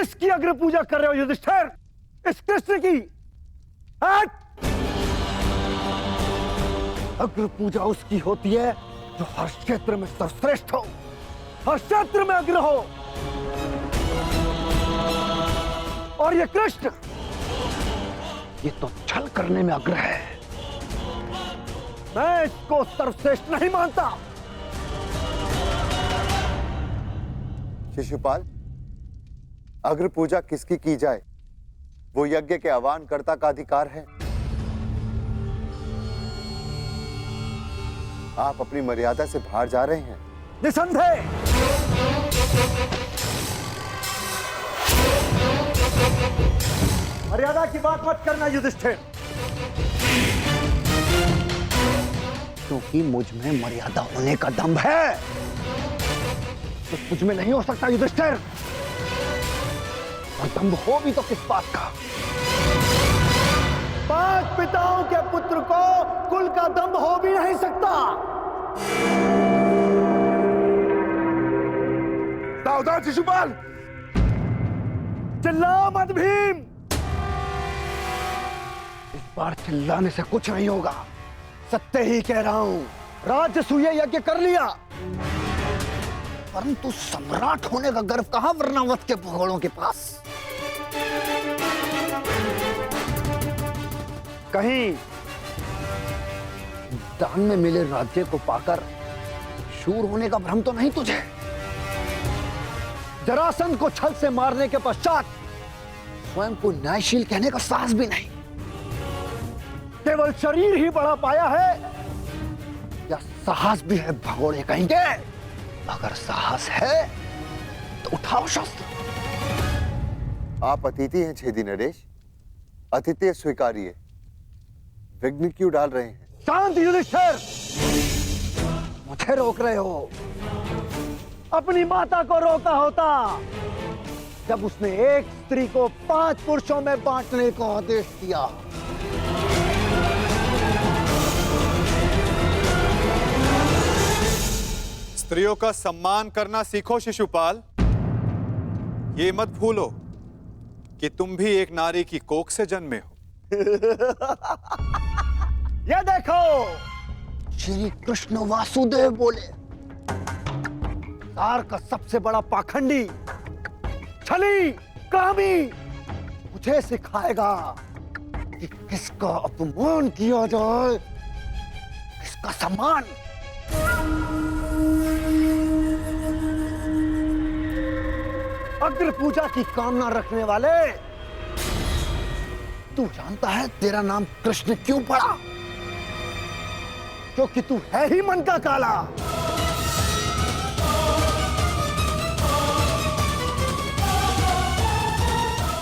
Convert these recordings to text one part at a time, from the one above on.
किसकी अग्र पूजा कर रहे हो युधिष्ठिर? इस कृष्ण की? हट! अग्र पूजा उसकी होती है जो हर क्षेत्र में सर्वश्रेष्ठ हो, हर क्षेत्र में अग्र हो। और ये कृष्ण, ये तो छल करने में अग्र है। मैं इसको सर्वश्रेष्ठ नहीं मानता। शिशुपाल, अग्र पूजा किसकी की जाए, वो यज्ञ के आह्वान कर्ता का अधिकार है। आप अपनी मर्यादा से बाहर जा रहे हैं। निसंदेह। मर्यादा की बात मत करना युधिष्ठिर, क्योंकि मुझ में मर्यादा होने का दम्भ है, तो मुझ में नहीं हो सकता युधिष्ठिर। और दम्भ हो भी तो किस बात का? 5 पिताओं के पुत्र को कुल का दम्भ हो भी नहीं सकता। सावधान शिशुपाल! चिल्ला मत भीम। इस बार चिल्लाने से कुछ नहीं होगा, सत्य ही कह रहा हूं। राजसूय यज्ञ कर लिया, परंतु सम्राट होने का गर्व कहां वर्णावत के भगोड़ों के पास? कहीं दान में मिले राज्य को पाकर शूर होने का भ्रम तो नहीं तुझे? जरासंध को छल से मारने के पश्चात स्वयं को न्यायशील कहने का साहस भी नहीं। केवल शरीर ही बढ़ा पाया है या साहस भी है भगोड़े कहेंगे? अगर साहस है तो उठाओ शस्त्र। आप अतिथि हैं छेदी नरेश, अतिथि स्वीकारिए। विघ्न क्यों डाल रहे हैं? शांत युधिष्ठिर, मुझे रोक रहे हो। अपनी माता को रोका होता जब उसने एक स्त्री को 5 पुरुषों में बांटने का आदेश दिया। स्त्रियों का सम्मान करना सीखो शिशुपाल। ये मत भूलो कि तुम भी एक नारी की कोख से जन्मे हो। ये देखो, श्री कृष्ण वासुदेव बोले, संसार का सबसे बड़ा पाखंडी, छली, कामी मुझे सिखाएगा कि किसका अपमान किया जाए, किसका सम्मान। अग्र पूजा की कामना रखने वाले, तू जानता है तेरा नाम कृष्ण क्यों पड़ा? क्योंकि तू है ही मन का काला।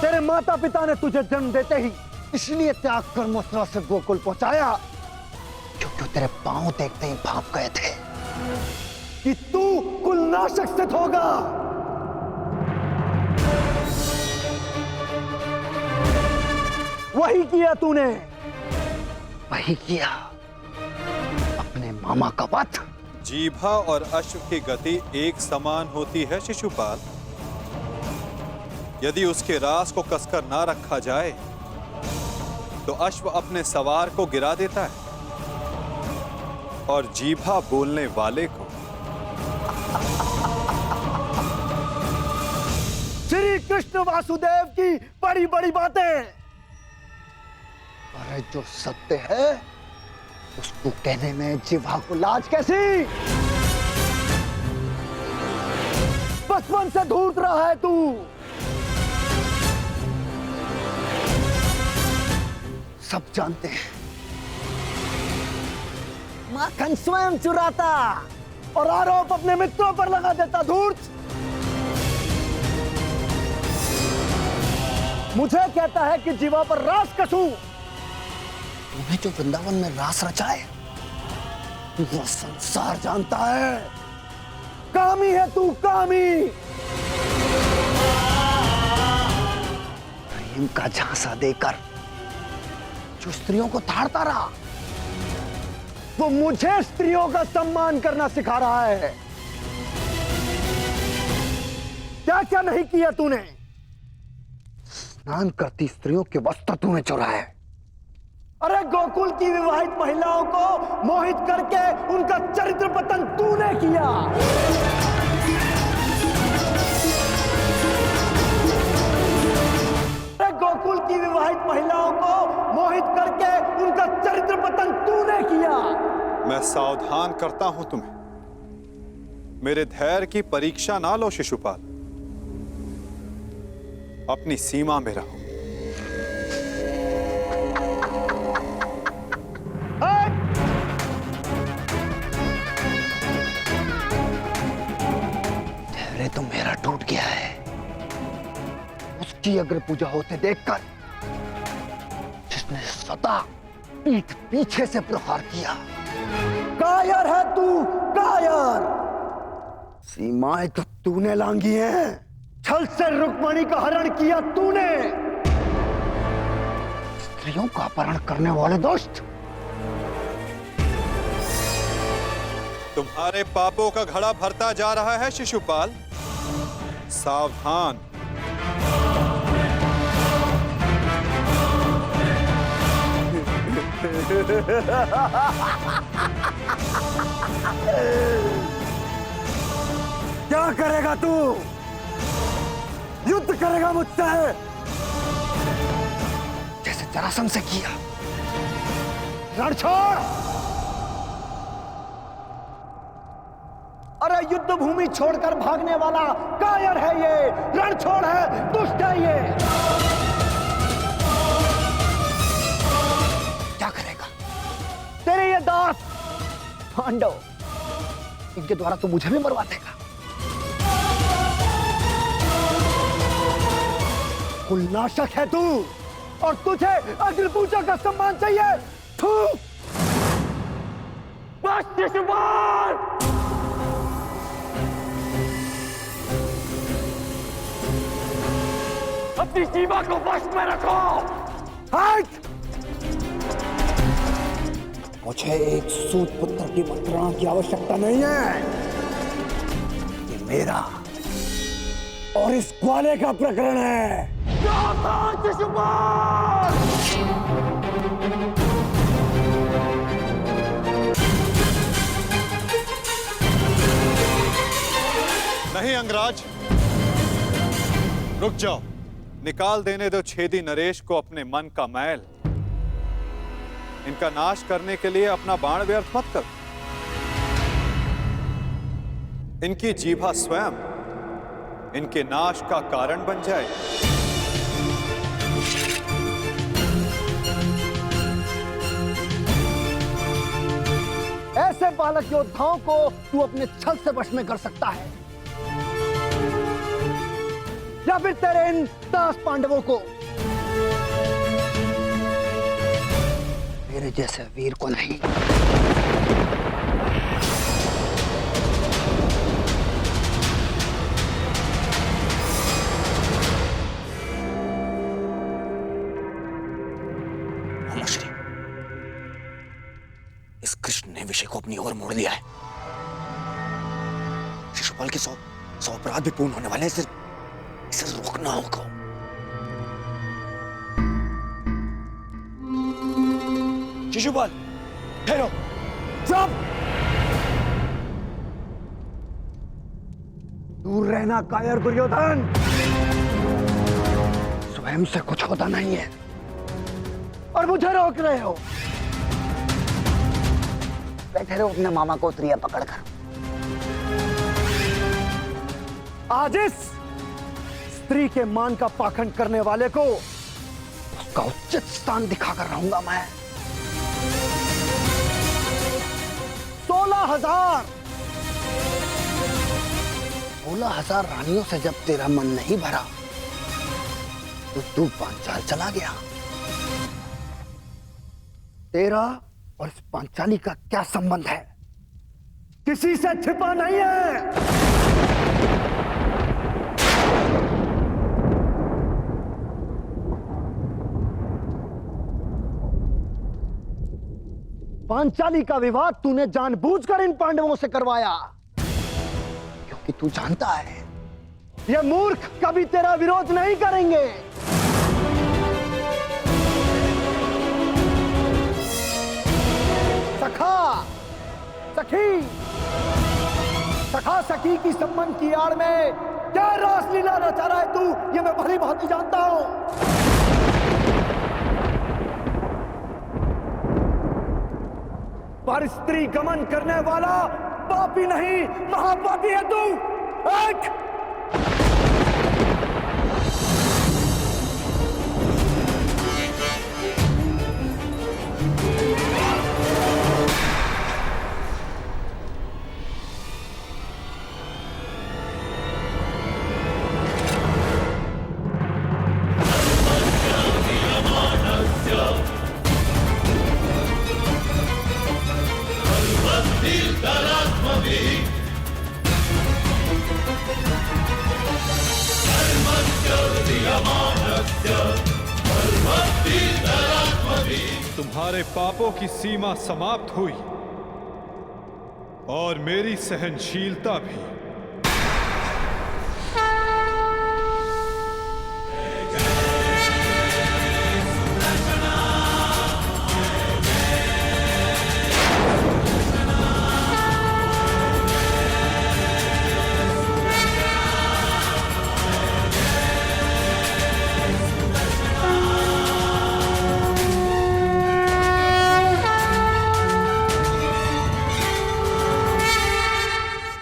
तेरे माता पिता ने तुझे जन्म देते ही इसलिए त्याग कर मथुरा से गोकुल पहुंचाया, क्योंकि तेरे पांव देखते ही भाप गए थे कि तू कुलनाशक सिद्ध होगा। वही किया तूने, वही किया, अपने मामा का वध। जीभा और अश्व की गति एक समान होती है शिशुपाल। यदि उसके रास को कसकर ना रखा जाए तो अश्व अपने सवार को गिरा देता है और जीभा बोलने वाले को। श्री कृष्ण वासुदेव की बड़ी बड़ी बातें, अरे जो सत्य है उसको कहने में जिह्वा को लाज कैसी? बचपन से धूर्त रहा है तू। सब जानते हैं, माखन स्वयं चुराता और आरोप अपने मित्रों पर लगा देता। धूर्त मुझे कहता है कि जीवा पर रास कसूं। तूने जो वृंदावन में रास रचा है वो संसार जानता है। कामी है तू, कामी। प्रेम का झांसा देकर जो स्त्रियों को ताड़ता रहा, वो मुझे स्त्रियों का सम्मान करना सिखा रहा है। क्या क्या नहीं किया तूने? स्नान करती स्त्रियों के वस्त्र तूने चुराए। अरे गोकुल की विवाहित महिलाओं को मोहित करके उनका चरित्र पतन तूने किया। अरे गोकुल की विवाहित महिलाओं को मोहित करके उनका चरित्र पतन तूने किया। मैं सावधान करता हूं तुम्हें, मेरे धैर्य की परीक्षा ना लो शिशुपाल, अपनी सीमा में रहो। धैर्य तो मेरा टूट गया है। उसकी अग्र पूजा होते देखकर जिसने सदा पीठ पीछे से प्रहार किया। कायर है तू, कायर। सीमाएं तो तूने लांगी हैं। छल से रुक्मणी का हरण किया तूने। स्त्रियों का अपहरण करने वाले दुष्ट। तुम्हारे पापों का घड़ा भरता जा रहा है शिशुपाल, सावधान। क्या करेगा तू? युद्ध करेगा मुझसे जैसे जरासंध से किया? रण छोड़। अरे युद्ध भूमि छोड़कर भागने वाला कायर है ये, रण छोड़ है, दुष्ट है ये। क्या करेगा तेरे ये दास पांडव? इनके द्वारा तो मुझे भी मरवा देगा। कुलनाशक है तू, और तुझे अग्नि पूजा का सम्मान चाहिए। थू। बस शिशुपाल। अपनी सीमा को वश में रखो। हट। मुझे एक सूत पुत्र की मंत्रणा की आवश्यकता नहीं है। ये मेरा और इस ग्वाले का प्रकरण है। नहीं अंगराज, रुक जाओ। निकाल देने दो छेदी नरेश को अपने मन का मैल। इनका नाश करने के लिए अपना बाण व्यर्थ मत कर। इनकी जीभा स्वयं इनके नाश का कारण बन जाए। ऐसे बालक योद्धाओं को तू अपने छल से वश में कर सकता है, या फिर तेरे इन दास पांडवों को। मेरे जैसे वीर को नहीं। श्री, इस कृष्ण ने विषय को अपनी ओर मोड़ लिया है। शिशुपाल के 100 अपराध भी पूर्ण होने वाले हैं। इसे रोकना होगा। शिशुपाल, ठहरो। चुप। दूर रहना कायर दुर्योधन। स्वयं से कुछ होता नहीं है और मुझे रोक रहे हो। बैठे रहो अपने मामा को त्रिया पकड़कर। आज इस स्त्री के मान का पाखंड करने वाले को उसका उचित स्थान दिखाकर रहूंगा मैं। 16,000 रानियों से जब तेरा मन नहीं भरा तो तू पांचाल चला गया। तेरा और इस पांचाली का क्या संबंध है? किसी से छिपा नहीं है। पांचाली का विवाद तूने जानबूझकर इन पांडवों से करवाया, क्योंकि तू जानता है ये मूर्ख कभी तेरा विरोध नहीं करेंगे। सखा सखी, सखा सखी की संबंध की आड़ में क्या रासलीला रचा रहा है तू, ये मैं भली भांति जानता हूं। पर स्त्री गमन करने वाला पापी नहीं, महापापी है तू। एक तुम्हारे पापों की सीमा समाप्त हुई और मेरी सहनशीलता भी।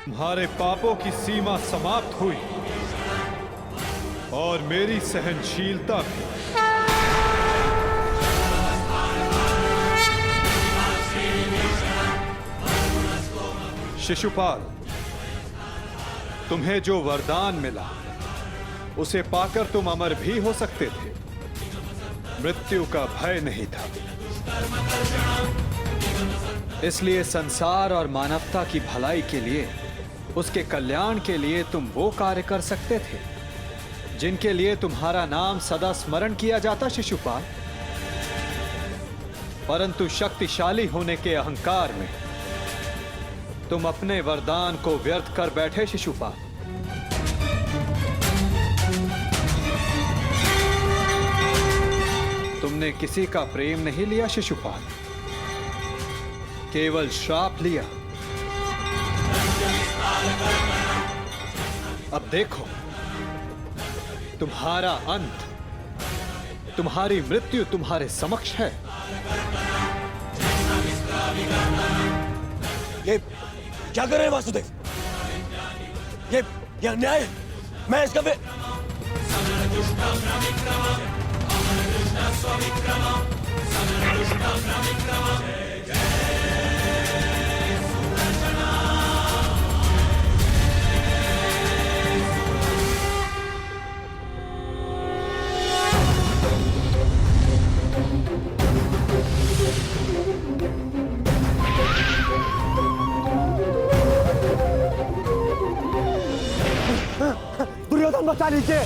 तुम्हारे पापों की सीमा समाप्त हुई और मेरी सहनशीलता भी। शिशुपाल, तुम्हें जो वरदान मिला उसे पाकर तुम अमर भी हो सकते थे। मृत्यु का भय नहीं था। इसलिए संसार और मानवता की भलाई के लिए, उसके कल्याण के लिए तुम वो कार्य कर सकते थे जिनके लिए तुम्हारा नाम सदा स्मरण किया जाता शिशुपाल। परंतु शक्तिशाली होने के अहंकार में तुम अपने वरदान को व्यर्थ कर बैठे शिशुपाल। तुमने किसी का प्रेम नहीं लिया शिशुपाल, केवल श्राप लिया। अब देखो, तुम्हारा अंत, तुम्हारी मृत्यु तुम्हारे समक्ष है। ये क्या कर रहे हैं वासुदेव? ये अन्याय है। मैं इसका दुर्योधन बचा लीजिए।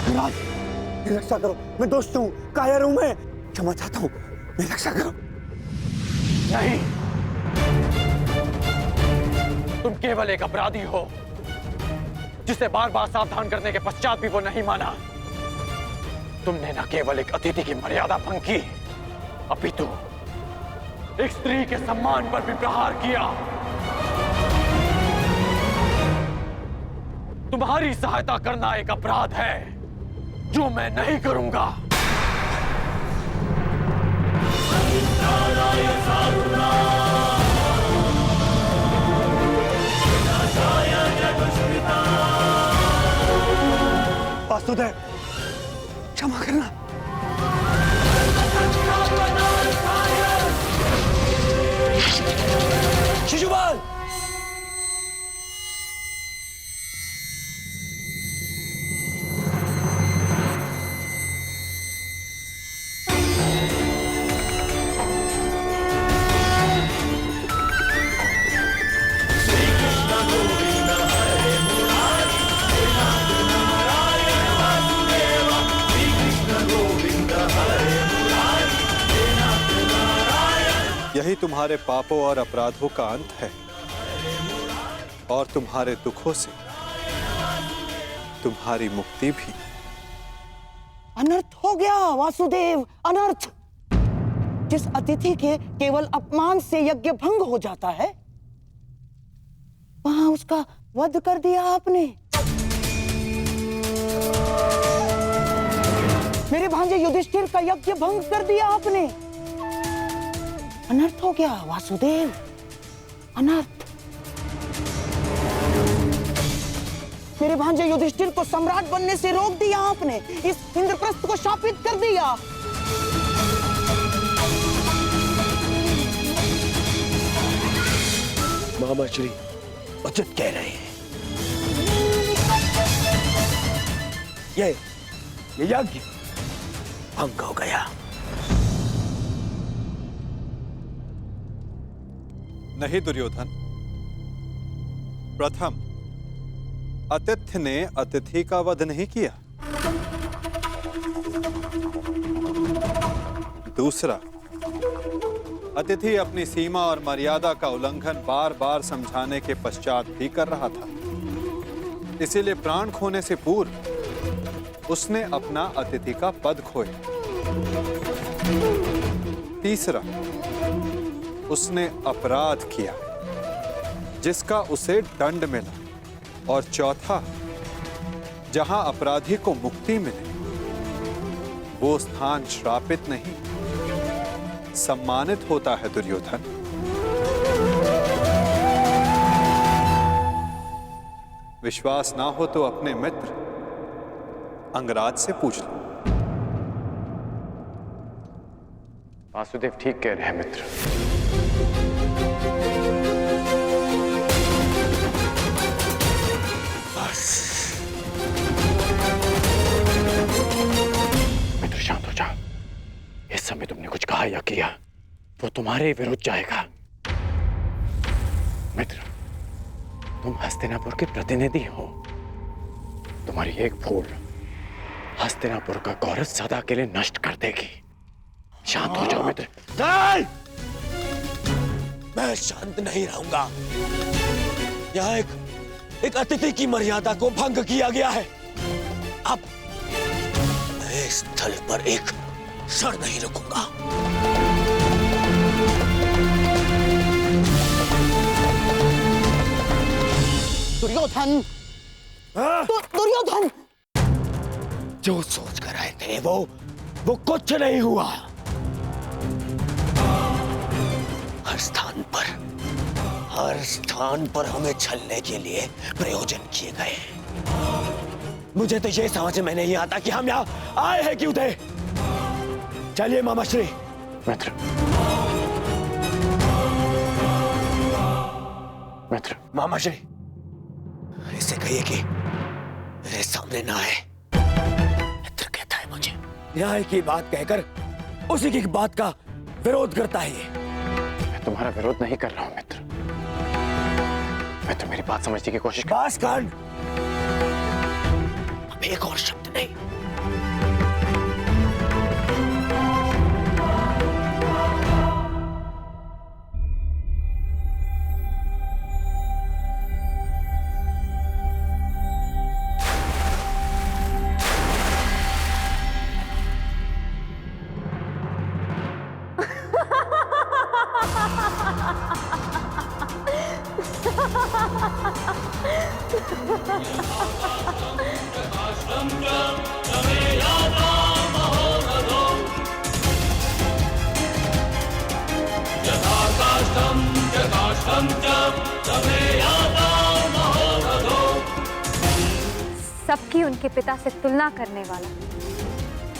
महाराज, मेरी रक्षा करो, मैं दोस्त हूँ, कायर हूँ, मैं क्षमा चाहता हूँ, मेरी रक्षा करो। नहीं, तुम केवल एक अपराधी हो जिसे बार बार सावधान करने के पश्चात भी वो नहीं माना। तुमने न केवल एक अतिथि की मर्यादा भंग की, अपितु एक स्त्री के सम्मान पर भी प्रहार किया। तुम्हारी सहायता करना एक अपराध है जो मैं नहीं करूंगा। वासुदेव, क्षमा करना। शिशुपाल, Hare यही तुम्हारे पापों और अपराधों का अंत है, और तुम्हारे दुखों से तुम्हारी मुक्ति भी। अनर्थ हो गया वासुदेव, अनर्थ। जिस अतिथि के केवल अपमान से यज्ञ भंग हो जाता है, वहां उसका वध कर दिया आपने। मेरे भांजे युधिष्ठिर का यज्ञ भंग कर दिया आपने। अनर्थ हो गया वासुदेव, अनर्थ। मेरे भांजे युधिष्ठिर को सम्राट बनने से रोक दिया आपने, इस इंद्रप्रस्थ को शापित कर दिया। मामा श्री उचित कह रहे हैं। ये यज्ञ भंग हो गया। नहीं दुर्योधन, प्रथम आतिथ्य ने अतिथि का वध नहीं किया। दूसरा, अतिथि अपनी सीमा और मर्यादा का उल्लंघन बार बार समझाने के पश्चात भी कर रहा था, इसीलिए प्राण खोने से पूर्व उसने अपना अतिथि का पद खोया। तीसरा, उसने अपराध किया जिसका उसे दंड मिला। और चौथा, जहां अपराधी को मुक्ति मिले वो स्थान श्रापित नहीं, सम्मानित होता है दुर्योधन। विश्वास ना हो तो अपने मित्र अंगराज से पूछ लो। वासुदेव ठीक कह रहे हैं मित्र। मित्र शांत हो जा। इस समय तुमने कुछ कहा या किया वो तुम्हारे विरुद्ध जाएगा। मित्र, तुम हस्तिनापुर के प्रतिनिधि हो। तुम्हारी एक भूल हस्तिनापुर का गौरव सदा के लिए नष्ट कर देगी। शांत हो जाओ मित्र। नहीं, मैं शांत नहीं रहूंगा। यहाँ एक अतिथि की मर्यादा को भंग किया गया है। अब मैं इस स्थल पर एक क्षण नहीं रुकूंगा। दुर्योधन, दुर्योधन, जो सोच कर आए थे वो कुछ नहीं हुआ। हर स्थान पर हमें छलने के लिए प्रयोजन किए गए। मुझे तो ये समझ में नहीं आता कि हम यहाँ आए हैं क्यों थे। चलिए मामाश्री। मित्र, मित्र, मामाश्री, इसे कहिए कि मेरे सामने ना आए। मित्र कहता है मुझे। न्याय की बात कहकर उसी की बात का विरोध करता है ये। मैं तुम्हारा विरोध नहीं कर रहा हूं मित्र। मैं तो मेरी बात समझने की कोशिश कर। बस कांड। अब एक और शब्द नहीं। सबकी उनके पिता से तुलना करने वाला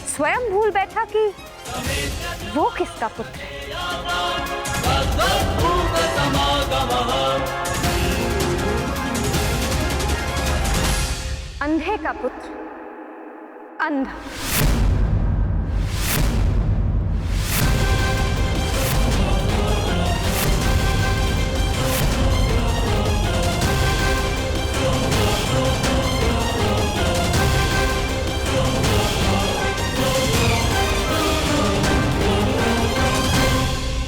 स्वयं भूल बैठा कि वो किसका पुत्र है। अंधे का पुत्र अंधा।